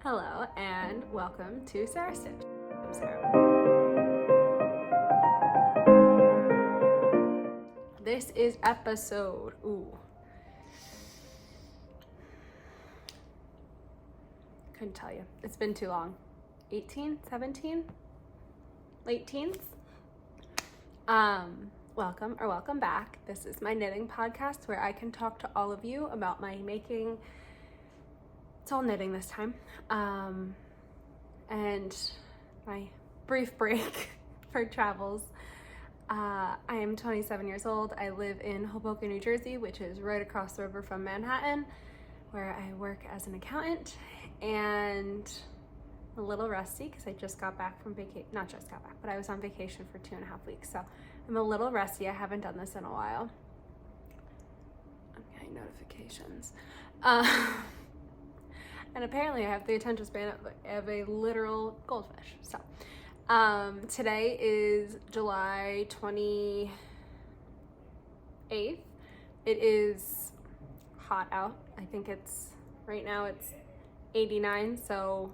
Hello and welcome to Sarah Stitch. I'm Sarah. This is episode, couldn't tell you. It's been too long. 18, 17, late teens. Welcome back. This is my knitting podcast where I can talk to all of you about my making. It's all knitting this time. And my brief break for travels. I am 27 years old. I live in Hoboken, New Jersey, which is right across the river from Manhattan, where I work as an accountant, and I'm a little rusty because I just got back from not just got back, but I was on vacation for 2.5 weeks. So I'm a little rusty. I haven't done this in a while. I'm getting notifications. And apparently I have the attention span of a literal goldfish. So today is July 28th. It is hot out. I think right now it's 89, so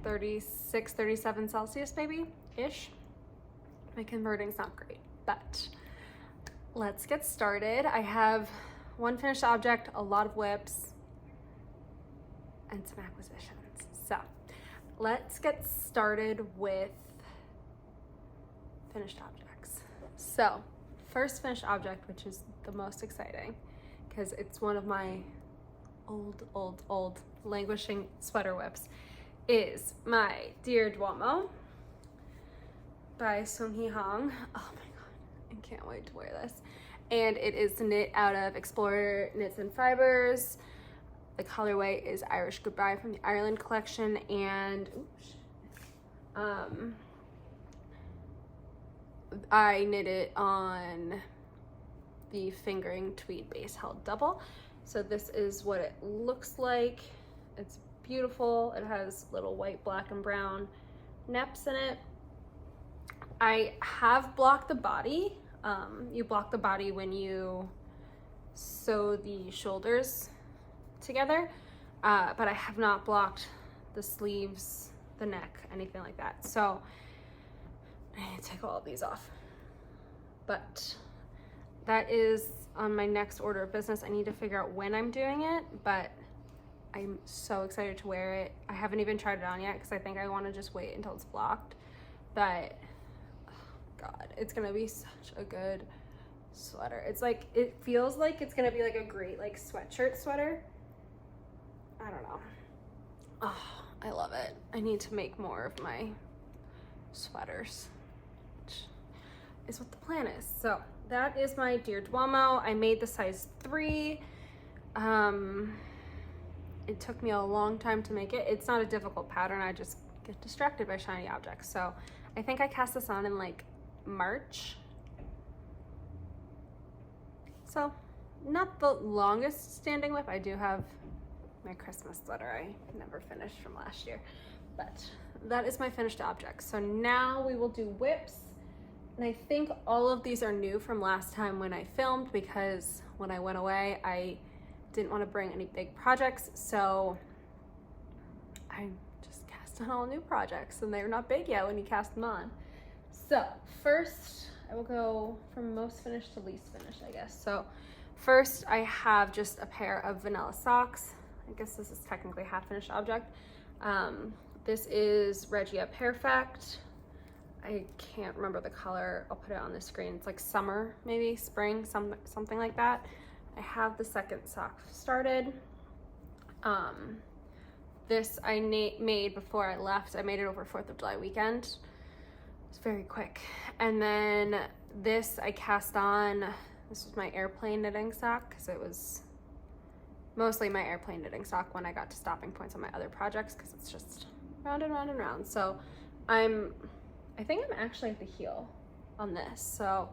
36, 37 Celsius maybe-ish. My converting's not great, but let's get started. I have one finished object, a lot of whips, and some acquisitions. So let's get started with finished objects. So first finished object, which is the most exciting because it's one of my old languishing sweater whips, is my Dear Duomo by Sung Hee Hong. Oh my god, I can't wait to wear this. And it is knit out of Explorer Knits and Fibers. The colorway is Irish Goodbye from the Ireland collection, and I knit it on the fingering tweed base held double. So this is what it looks like. It's beautiful. It has little white, black, and brown neps in it. I have blocked the body. You block the body when you sew the shoulders together, but I have not blocked the sleeves, the neck, anything like that. So I need to take all of these off. But that is on my next order of business. I need to figure out when I'm doing it, but I'm so excited to wear it. I haven't even tried it on yet because I think I want to just wait until it's blocked. But oh god, it's gonna be such a good sweater. It's like, it feels like it's gonna be like a great like sweatshirt sweater. I don't know. Oh, I love it. I need to make more of my sweaters, which is what the plan is. So that is my Dear Duomo. I made the size 3. It took me a long time to make it. It's not a difficult pattern. I just get distracted by shiny objects. So I think I cast this on in like March. So not the longest standing whip. I do have my Christmas sweater I never finished from last year, but that is my finished object. So now we will do whips, and I think all of these are new from last time when I filmed, because when I went away I didn't want to bring any big projects, so I just cast on all new projects, and they're not big yet when you cast them on. So first I will go from most finished to least finished, I guess. So first I have just a pair of vanilla socks. I guess this is technically half finished object. This is Regia Perfect. I can't remember the color. I'll put it on the screen. It's like summer, maybe spring, something like that. I have the second sock started. This I made before I left. I made it over 4th of July weekend. It's very quick. And then this I cast on. This was my airplane knitting sock because it was mostly my airplane knitting sock when I got to stopping points on my other projects, because it's just round and round and round. So I think I'm actually at the heel on this. So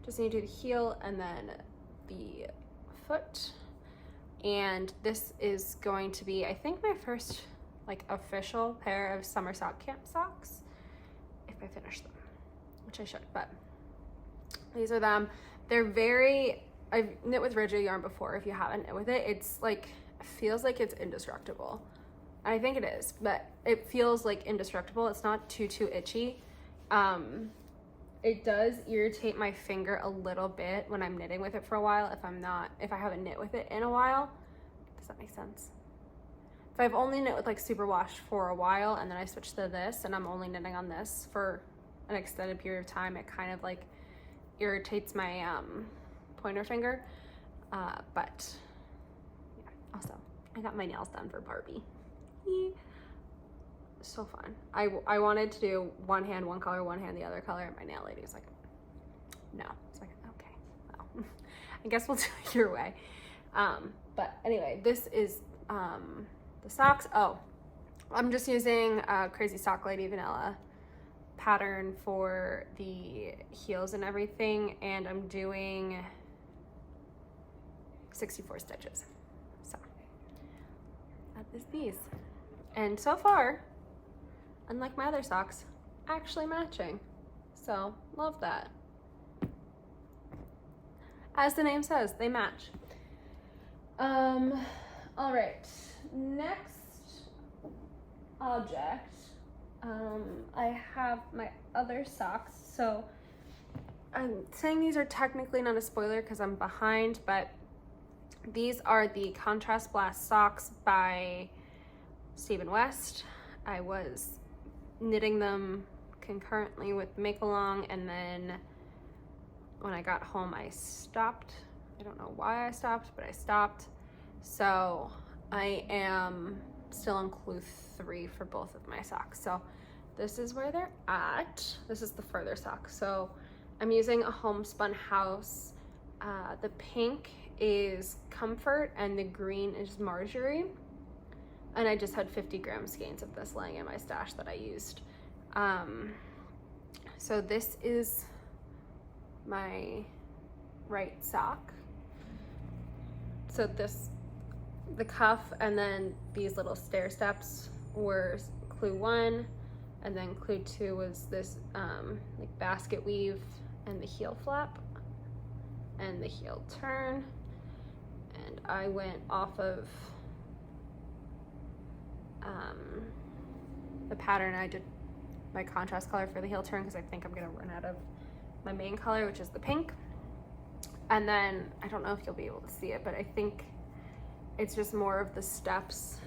just need to do the heel and then the foot. And this is going to be, I think, my first like official pair of summer sock camp socks, if I finish them, which I should, but these are them. They're very, I've knit with Regia yarn before. If you haven't knit with it, it's like, feels like it's indestructible. I think it is, but it feels like indestructible. It's not too itchy. It does irritate my finger a little bit when I'm knitting with it for a while if I haven't knit with it in a while. Does that make sense? If I've only knit with like superwash for a while and then I switch to this and I'm only knitting on this for an extended period of time, it kind of like irritates my pointer finger. But yeah, also I got my nails done for Barbie. So fun. I wanted to do one hand one color, one hand the other color, and my nail lady was like, no. It's like, okay, well, I guess we'll do it your way. But anyway, this is the socks. Oh, I'm just using Crazy Sock Lady Vanilla pattern for the heels and everything, and I'm doing 64 stitches. So that is these. And so far, unlike my other socks, actually matching. So love that. As the name says, they match. All right, next object. I have my other socks. So I'm saying these are technically not a spoiler because I'm behind, but these are the Contrast Blast socks by Stephen West. I was knitting them concurrently with Make Along, and then when I got home I stopped. I don't know why I stopped, but I stopped. So I am still on clue 3 for both of my socks. So this is where they're at. This is the further sock. So I'm using a Homespun House. The pink is Comfort and the green is Marjorie. And I just had 50 gram skeins of this laying in my stash that I used. So this is my right sock. So the cuff and then these little stair steps were clue 1, and then clue 2 was this like basket weave and the heel flap and the heel turn. And I went off of the pattern. I did my contrast color for the heel turn because I think I'm gonna run out of my main color, which is the pink. And then I don't know if you'll be able to see it, but I think it's just more of the steps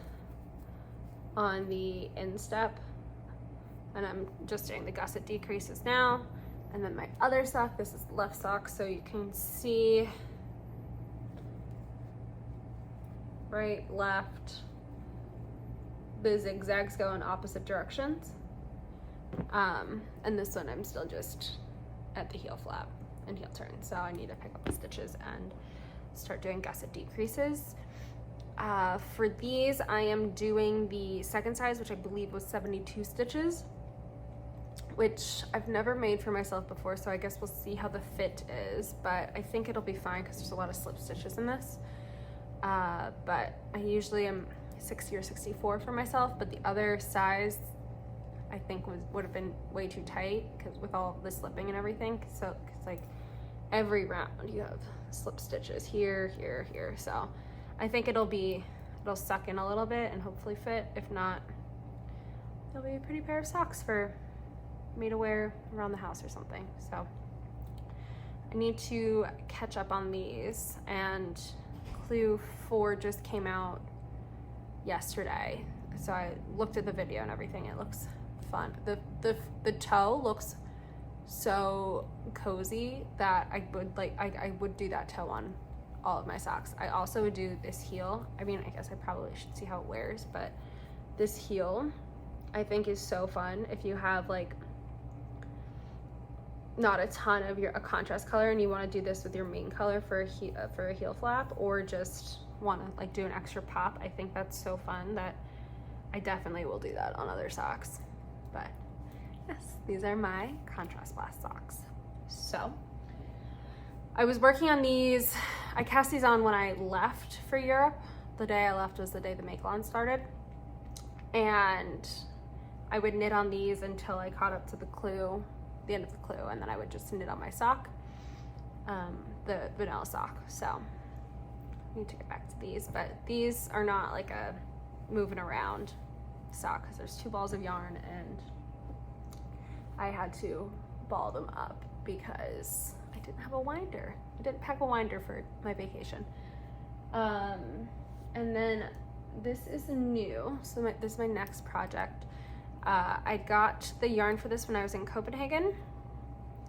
on the instep, and I'm just doing the gusset decreases now. And then my other sock, this is the left sock, so you can see right, left, the zigzags go in opposite directions. And this one I'm still just at the heel flap and heel turn, so I need to pick up the stitches and start doing gusset decreases. For these, I am doing the second size, which I believe was 72 stitches, which I've never made for myself before, so I guess we'll see how the fit is, but I think it'll be fine because there's a lot of slip stitches in this. But I usually am 60 or 64 for myself, but the other size I think would have been way too tight because with all the slipping and everything. So it's like every round you have slip stitches here, here, here. So I think it'll suck in a little bit and hopefully fit. If not, it'll be a pretty pair of socks for me to wear around the house or something. So I need to catch up on these, and clue 4 just came out yesterday, so I looked at the video and everything. It looks fun. The toe looks so cozy that I would do that toe on all of my socks. I also would do this heel. I mean, I guess I probably should see how it wears, but this heel I think is so fun if you have like not a ton of a contrast color and you want to do this with your main color for a heel flap, or just want to like do an extra pop. I think that's so fun that I definitely will do that on other socks. But yes, these are my Contrast Blast socks. So I was working on these. I cast these on when I left for Europe. The day I left was the day the Make-Along started, and I would knit on these until I caught up to the end of the clue, and then I would just knit on my sock, the vanilla sock. So I need to get back to these, but these are not like a moving around sock because there's 2 balls of yarn and I had to ball them up because I didn't have a winder. I didn't pack a winder for my vacation. And then this is new, so this is my next project. I got the yarn for this when I was in Copenhagen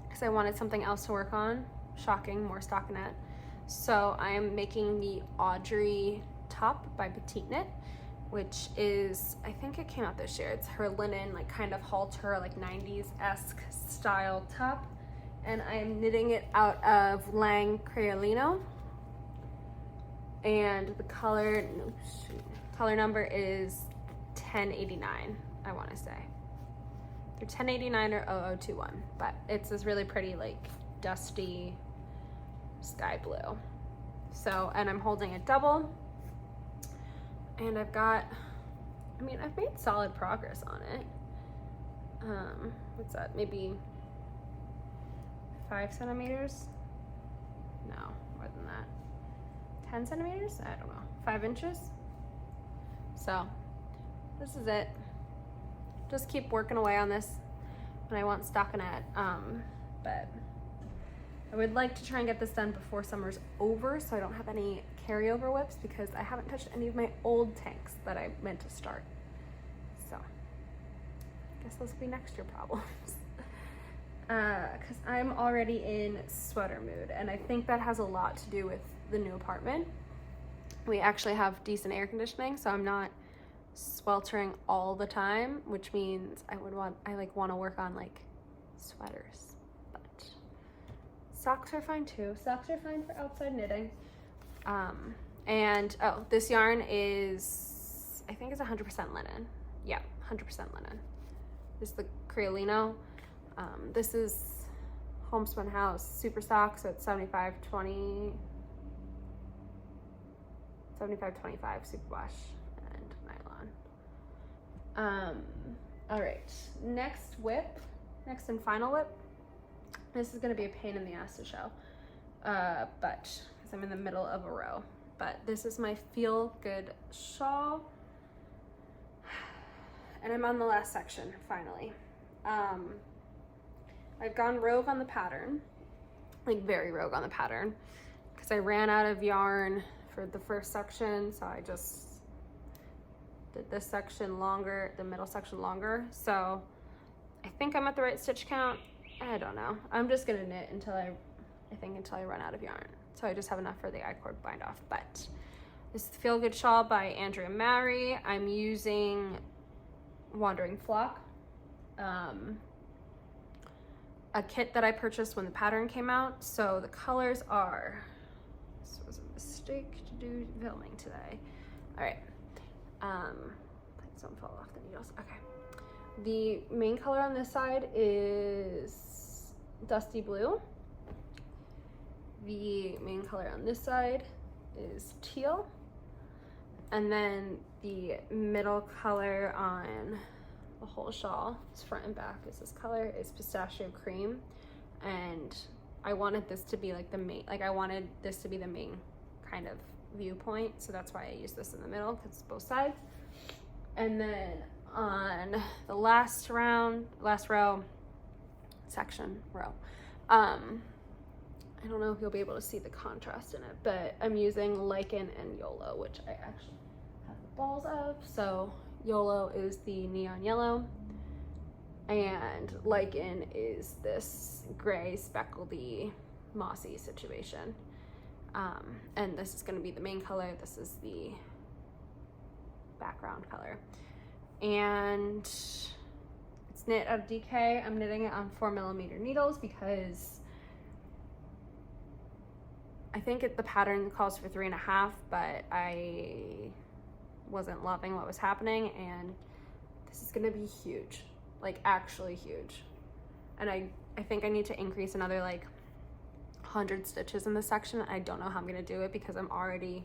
because I wanted something else to work on. Shocking, more stockinette. So I am making the Audrey top by Petite Knit, which is, I think it came out this year. It's her linen, like kind of halter, like 90s-esque style top. And I'm knitting it out of Lang Creolino. And the color, no, shoot, color number is 1089, I want to say. Either 1089 or 0021, but it's this really pretty, like, dusty sky blue. So, and I'm holding it double. And I've got, I mean, I've made solid progress on it. What's that, maybe 5 centimeters? No, more than that. 10 centimeters? I don't know. 5 inches? So, this is it. Just keep working away on this. And I want stockinette, but I would like to try and get this done before summer's over so I don't have any carryover whips because I haven't touched any of my old tanks that I meant to start. So, I guess those will be next year problems. Because I'm already in sweater mood, and I think that has a lot to do with the new apartment. We actually have decent air conditioning, so I'm not sweltering all the time, which means I want to work on like sweaters. But socks are fine too. Socks are fine for outside knitting. And oh, this yarn is, I think it's 100% linen. Yeah, 100% linen. This is the Creolino. This is Homespun House Super Sock, so it's 75-20, 75-25 superwash and nylon. All right, next and final whip. This is gonna be a pain in the ass to show, but because I'm in the middle of a row. But this is my Feel Good shawl, and I'm on the last section finally. I've gone rogue on the pattern, like very rogue on the pattern, because I ran out of yarn for the first section, so I just did this section longer, the middle section longer. So I think I'm at the right stitch count. I don't know. I'm just gonna knit until I run out of yarn. So I just have enough for the I-cord bind off. But this is the Feel Good Shawl by Andrea Mary. I'm using Wandering Flock. A kit that I purchased when the pattern came out. So the colors are, this was a mistake to do filming today. All right, please don't fall off the needles. Okay, the main color on this side is Dusty Blue. The main color on this side is Teal. And then the middle color on the whole shawl, it's front and back, is this color, is Pistachio Cream. And I wanted this to be like the main, like I wanted this to be the main kind of viewpoint, so that's why I used this in the middle, because it's both sides. And then on the last row, I don't know if you'll be able to see the contrast in it, but I'm using Lichen and YOLO, which I actually have the balls of. So YOLO is the neon yellow, and Lichen is this gray, speckledy, mossy situation. And this is going to be the main color. This is the background color. And it's knit out of DK. I'm knitting it on 4mm needles because I think the pattern calls for 3.5, but I wasn't loving what was happening, and this is gonna be huge, like actually huge. And I think I need to increase another like 100 stitches in this section. I don't know how I'm gonna do it because I'm already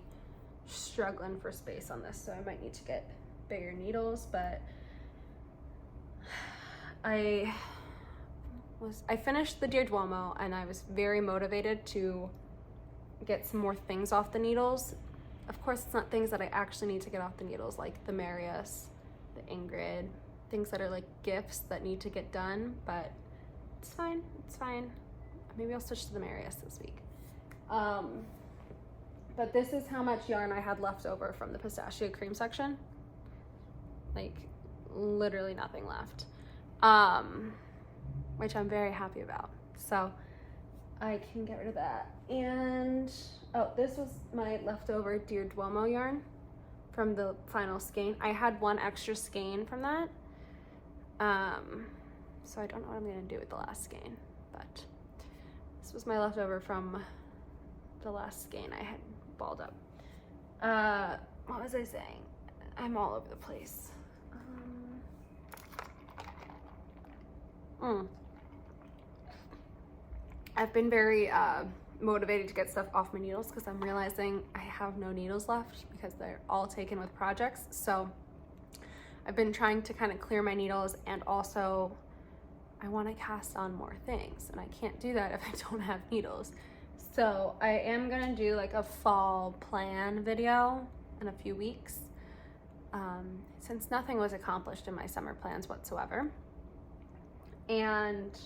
struggling for space on this, so I might need to get bigger needles. But I finished the Dear Duomo, and I was very motivated to get some more things off the needles, of course, it's not things that I actually need to get off the needles, like the Marius, the Ingrid, things that are like gifts that need to get done, but it's fine, it's fine. Maybe I'll switch to the Marius this week. But this is how much yarn I had left over from the pistachio cream section. Like literally nothing left, which I'm very happy about. So I can get rid of that. And oh, this was my leftover Dear Duomo yarn from the final skein. I had one extra skein from that. So I don't know what I'm gonna do with the last skein, but this was my leftover from the last skein I had balled up. What was I saying? I'm all over the place. I've been very motivated to get stuff off my needles because I'm realizing I have no needles left because they're all taken with projects. So I've been trying to kind of clear my needles, and also I want to cast on more things, and I can't do that if I don't have needles. So I am gonna do like a fall plan video in a few weeks, since nothing was accomplished in my summer plans whatsoever, and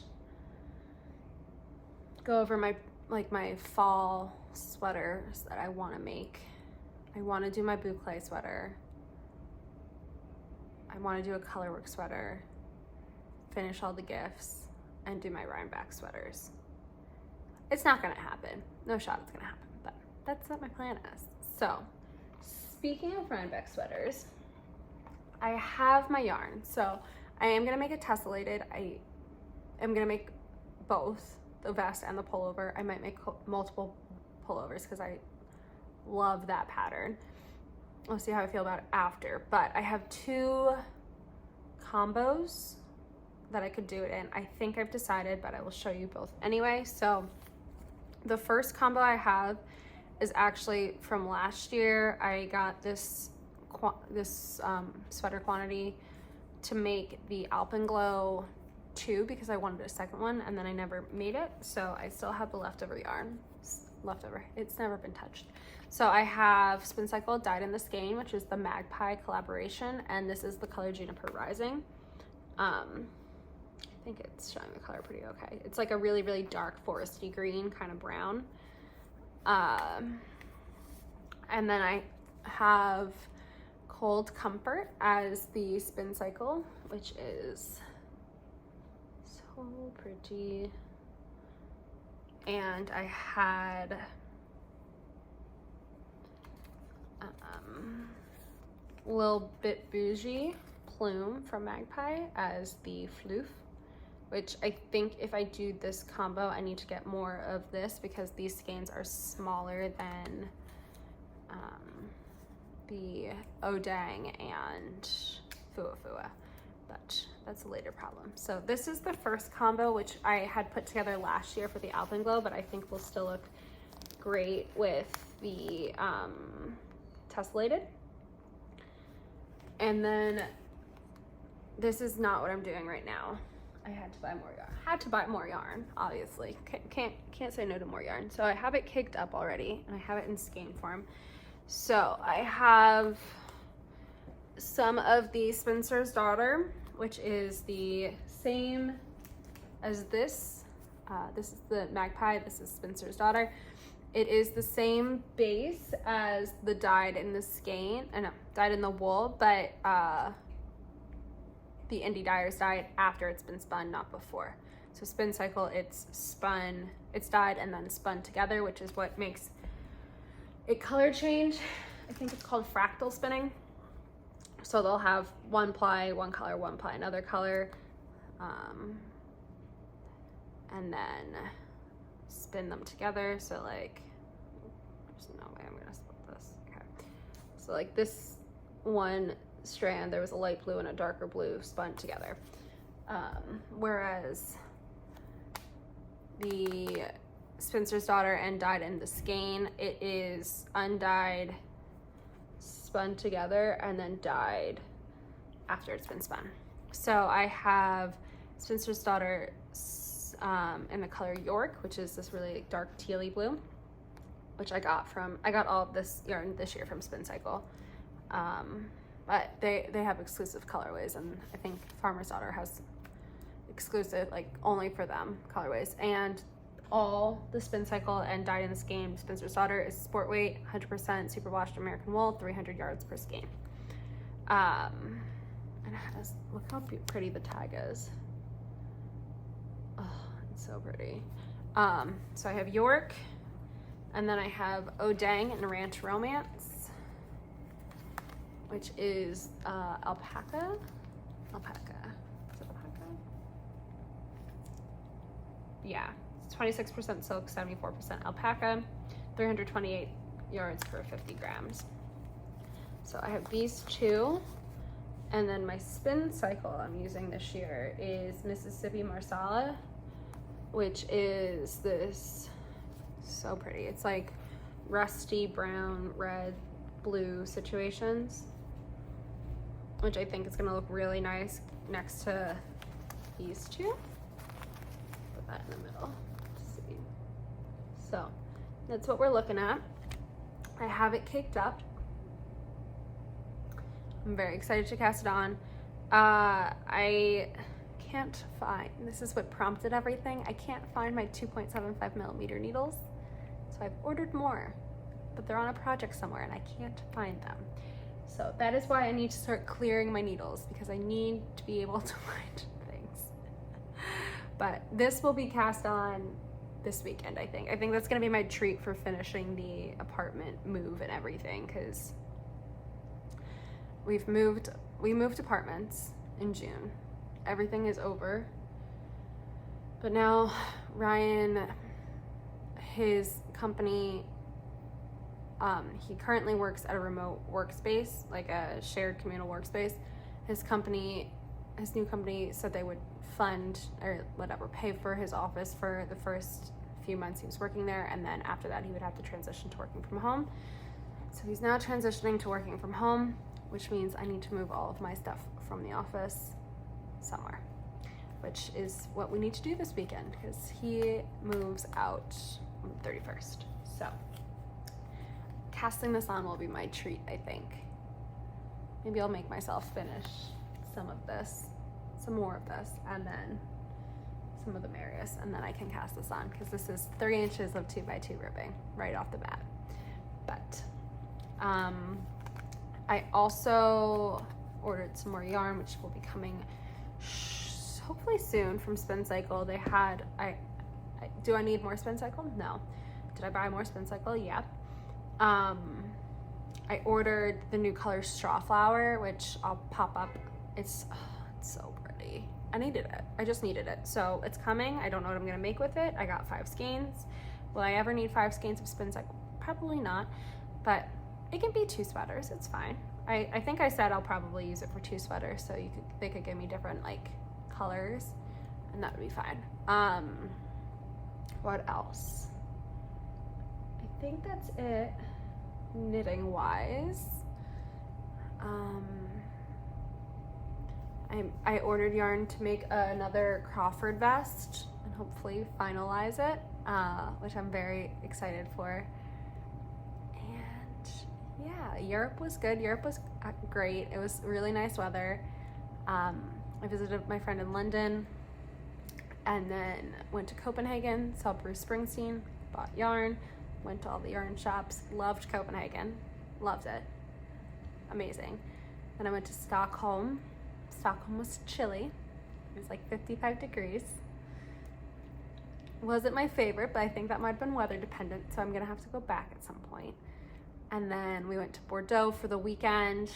go over my fall sweaters that I want to make. I want to do my boucle sweater. I want to do a colorwork sweater, finish all the gifts, and do my Rhinebeck sweaters. It's not gonna happen. No shot it's gonna happen, but that's what my plan is. So, speaking of Rhinebeck sweaters, I have my yarn. So I am gonna make it tessellated. I am gonna make both the vest and the pullover. I might make multiple pullovers because I love that pattern. We'll see how I feel about it after. But I have two combos that I could do it in. I think I've decided, but I will show you both anyway. So the first combo I have is actually from last year. I got this sweater quantity to make the Alpenglow 2 because I wanted a second one, and then I never made it, so I still have the leftover yarn. It's never been touched. So I have Spin Cycle Dyed in the Skein, which is the Magpie collaboration, and this is the color Juniper Rising. I think it's showing the color pretty okay. It's like a really, really dark foresty green, kind of brown. And then I have Cold Comfort as the Spin Cycle, which is so pretty. And I had Lil Bit Bougie Plume from Magpie as the Floof, which I think if I do this combo, I need to get more of this because these skeins are smaller than the Odang and Fua Fua, but that's a later problem. So this is the first combo, which I had put together last year for the Alpenglow, but I think will still look great with the tessellated. And then this is not what I'm doing right now. I had to buy more yarn. Obviously. Can't say no to more yarn. So I have it caked up already, and I have it in skein form. So I have some of the Spencer's Daughter, which is the same as this. This is the Magpie. This is Spencer's Daughter. It is the same base as the Dyed in the Skein, Dyed in the Wool, but the Indie Dyers dyed after it's been spun, not before. So Spin Cycle, it's dyed and then spun together, which is what makes it color change. I think it's called fractal spinning. So they'll have one ply, one color, one ply, another color, and then spin them together. So like, there's no way I'm gonna split this. Okay. So like this one strand, there was a light blue and a darker blue spun together. Whereas the Spencer's Daughter and Dyed in the Skein, it is undyed, spun together, and then dyed after it's been spun. So I have Spencer's Daughter in the color York, which is this really dark tealy blue. which I got all of this yarn this year from Spin Cycle. But they have exclusive colorways, and I think Farmer's Daughter has exclusive, like only for them colorways. And all the Spin Cycle and Dyed in the Skein Spinster's Daughter is sport weight, 100% superwashed American wool, 300 yards per skein. And it has, look how pretty the tag is. Oh, it's so pretty. So I have York, and then I have Odang and Ranch Romance, which is alpaca. Is it alpaca? Yeah, it's 26% silk, 74% alpaca, 328 yards per 50 grams. So I have these two, and then my Spin Cycle I'm using this year is Mississippi Marsala, which is this, so pretty. It's like rusty brown, red, blue situations, which I think is gonna look really nice next to these two. Put that in the middle to see. So that's what we're looking at. I have it caked up. I'm very excited to cast it on. I can't find, this is what prompted everything, I can't find my 2.75 millimeter needles. So I've ordered more, but they're on a project somewhere and I can't find them. So that is why I need to start clearing my needles, because I need to be able to find things. But this will be cast on this weekend, I think. I think that's gonna be my treat for finishing the apartment move and everything, because we moved apartments in June. Everything is over. But now Ryan, his company, he currently works at a remote workspace, like a shared communal workspace. His new company said they would fund or whatever, pay for his office for the first few months he was working there, and then after that he would have to transition to working from home. So he's now transitioning to working from home, which means I need to move all of my stuff from the office somewhere, which is what we need to do this weekend, because he moves out on the 31st. So casting this on will be my treat, I think. Maybe I'll make myself finish some more of this, and then some of the Marius, and then I can cast this on, because this is 3 inches of 2x2 ribbing right off the bat. But I also ordered some more yarn, which will be coming hopefully soon from Spin Cycle. They had, do I need more Spin Cycle? No. Did I buy more Spin Cycle? Yeah. I ordered the new color Straw Flower, which I'll pop up. It's so pretty. I needed it. I just needed it. So it's coming. I don't know what I'm gonna make with it. I got 5 skeins. Will I ever need 5 skeins of Spin Cycle? Probably not, but it can be 2 sweaters. It's fine. I think I said I'll probably use it for 2 sweaters, so they could give me different like colors, and that would be fine. What else? I think that's it knitting wise. I ordered yarn to make another Crawford vest and hopefully finalize it, which I'm very excited for. Yeah, Europe was good. Europe was great. It was really nice weather. I visited my friend in London, and then went to Copenhagen, saw Bruce Springsteen, bought yarn, went to all the yarn shops, loved Copenhagen, loved it, amazing. Then I went to Stockholm. Stockholm was chilly. It was like 55 degrees. Wasn't my favorite, but I think that might have been weather dependent, so I'm gonna have to go back at some point. And then we went to Bordeaux for the weekend,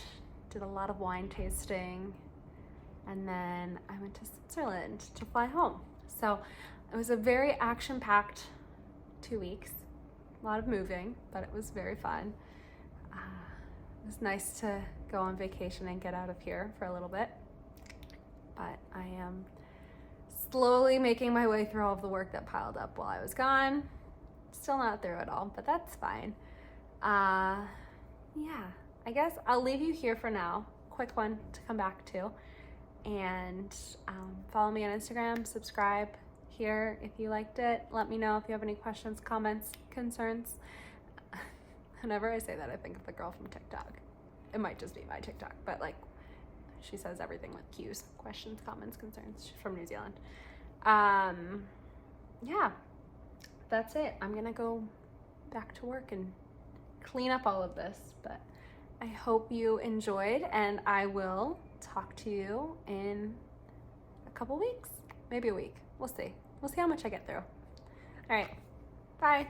did a lot of wine tasting, and then I went to Switzerland to fly home. So it was a very action-packed 2 weeks, a lot of moving, but it was very fun. It was nice to go on vacation and get out of here for a little bit, but I am slowly making my way through all of the work that piled up while I was gone. Still not through it all, but that's fine. Yeah, I guess I'll leave you here for now. Quick one to come back to. And follow me on Instagram, subscribe here if you liked it. Let me know if you have any questions, comments, concerns. Whenever I say that, I think of the girl from TikTok. It might just be my TikTok, but like, she says everything with Q's, questions, comments, concerns. She's from New Zealand. Yeah, that's it. I'm gonna go back to work and clean up all of this, but I hope you enjoyed, and I will talk to you in a couple weeks, maybe a week. We'll see how much I get through. All right, bye.